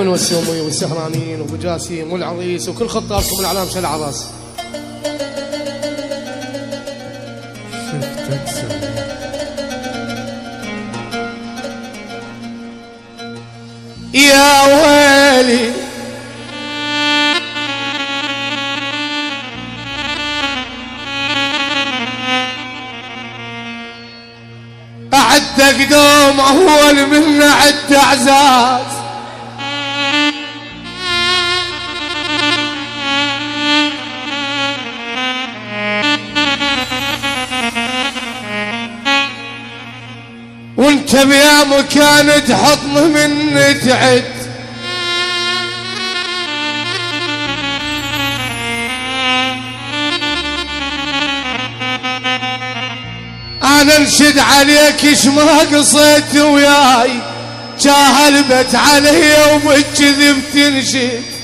العين والسومي والسهرانيين وابو جاسيم والعريس وكل خطابكم الاعلام شل عراس. شفتك سوي يا ويلي أعد قدوم أول من أعد أعزاز وانت بيا مكان تحطني من تعد انا انشد عليك ايش ما قصيت وياي جاهلبت علي وبالكذب تنشد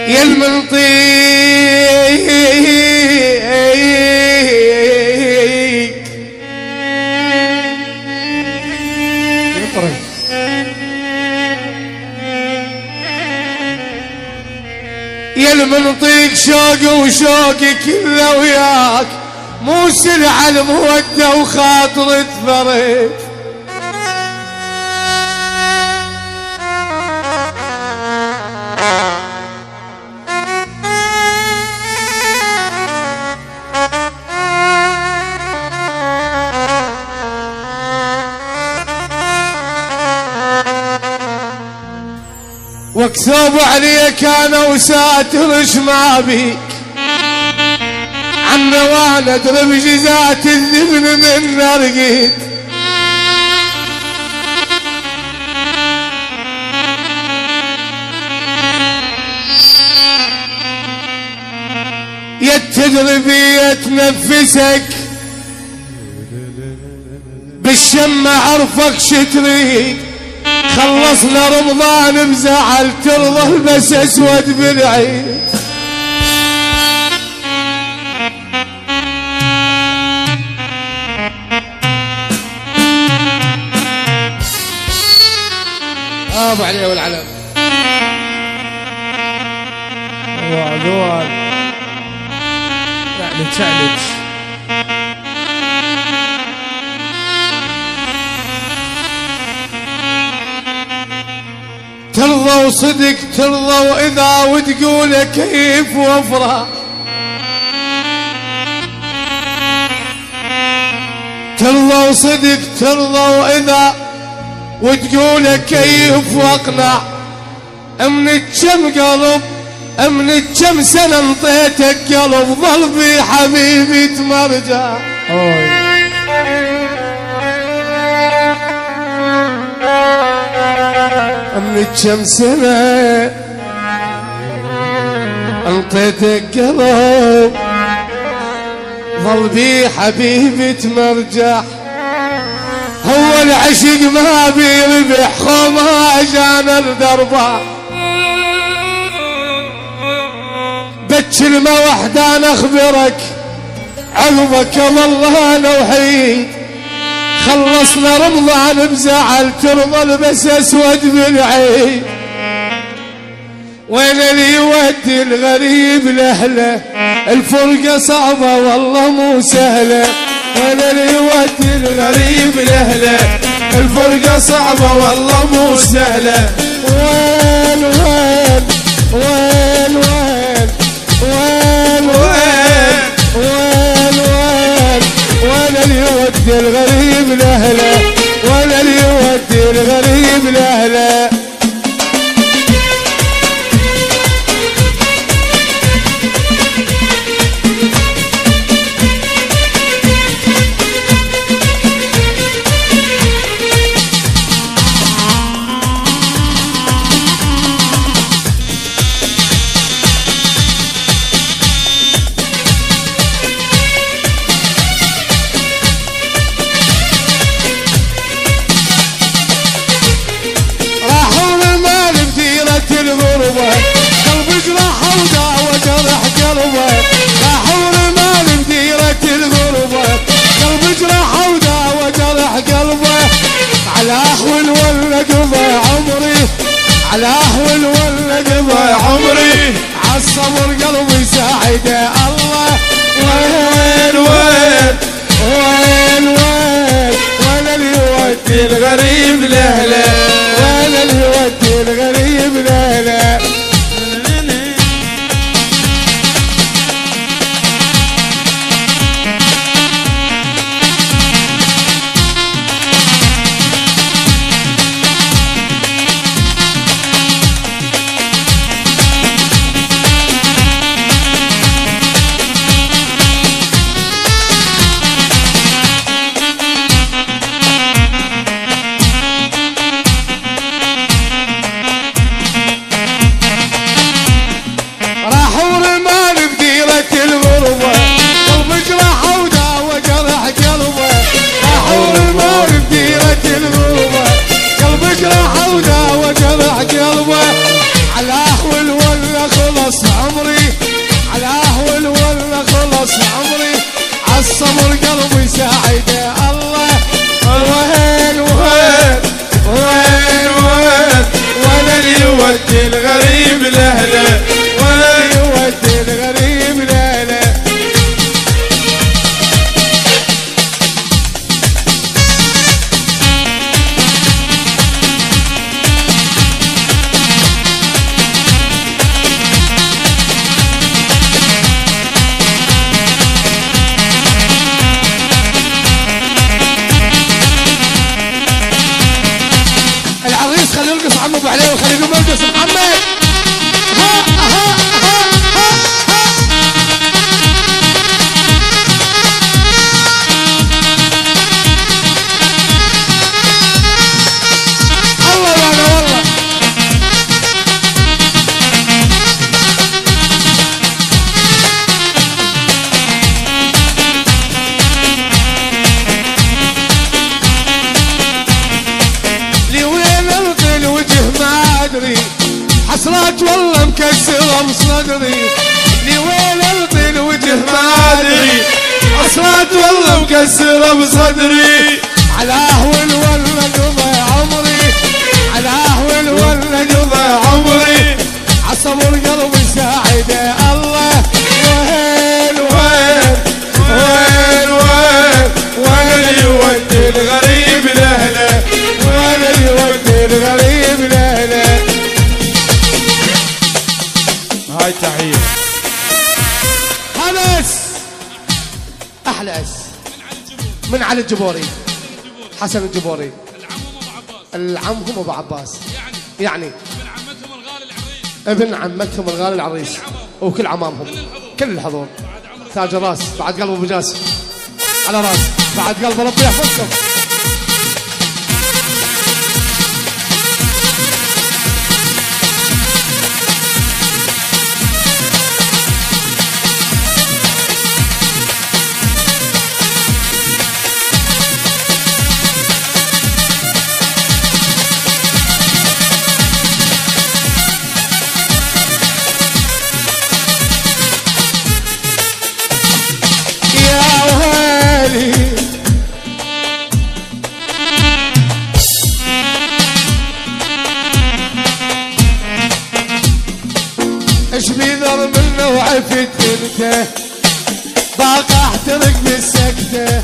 يا المنطيق يا المنطيق شوقي وشوقي كله وياك مو سلعة المودة وخاطر تفرد واكذب عليك انا وساترش ما بيك عنا وانا ادري بجزات الذبن من رقيت يا تدري بي تنفسك بالشم اعرفك شتريد خلصنا رمضان بزعل ترضى بس اسود بالعيد ابو علي والعلم وعدوان يعني تعلج ترضى وصدق ترضى واذا وتقول كيف وافرح ترضى وصدق ترضى واذا وتقول كيف واقنع من كم قلب من كم سنه انطيتك قلب ظل في حبيبي تمرجع من كم سنة انطيتك قلب ظل بي حبيبي تمرجح هو العشق ما بيربح خما جان الدربة بكلمة واحدة انا اخبرك عقبك والله انا وحيد خلصنا رمضان بزعل ترضى بس اسود بالعين وين اللي يودي الغريب لاهله الفرقه صعبه والله مو سهله وين اللي يودي الغريب لاهله الفرقه صعبه والله مو سهله وين وين وين وين وين وين وين وين وين اللي يودي الغريب لاهله وين اللي يودي الغريب لاهله عالصبر قلبي ساعده الله. وين وين وين وين وين اللي يودي الغريب لهله، وين اللي يودي الغريب لهله. الصبر قلبي ساعده الله. وين وين وين وين وين اللي يودي الغريب لهله، وين اللي يودي الغريب لهله. خلي يرقص عمو ابو علي وخلي يقوم يرقص محمد. ها ها ها ها ها. الله يا والله. حسرات والله مكسرة بصدري، لي وين الطي الوجه ما ادري. حسرات والله مكسرة بصدري، على اهون ولا قضى عمري، على اهون ولا قضى عمري. عالصبر قلبي ساعده الله. وين وين وين وين وين اللي يودي الغريب لهله، وين اللي يودي الغريب لهله. هاي تحية هنس احلى اس من علي الجبوري، حسن الجبوري، العمهم ابو عباس، يعني ابن عمتهم الغالي العريس وكل عمامهم كل الحضور. تاج الراس بعد قلب ابو جاسم على راس، بعد قلب ربي يحفظكم. ايش بيذر منه وعفت انت، باقي احترق بالسكته.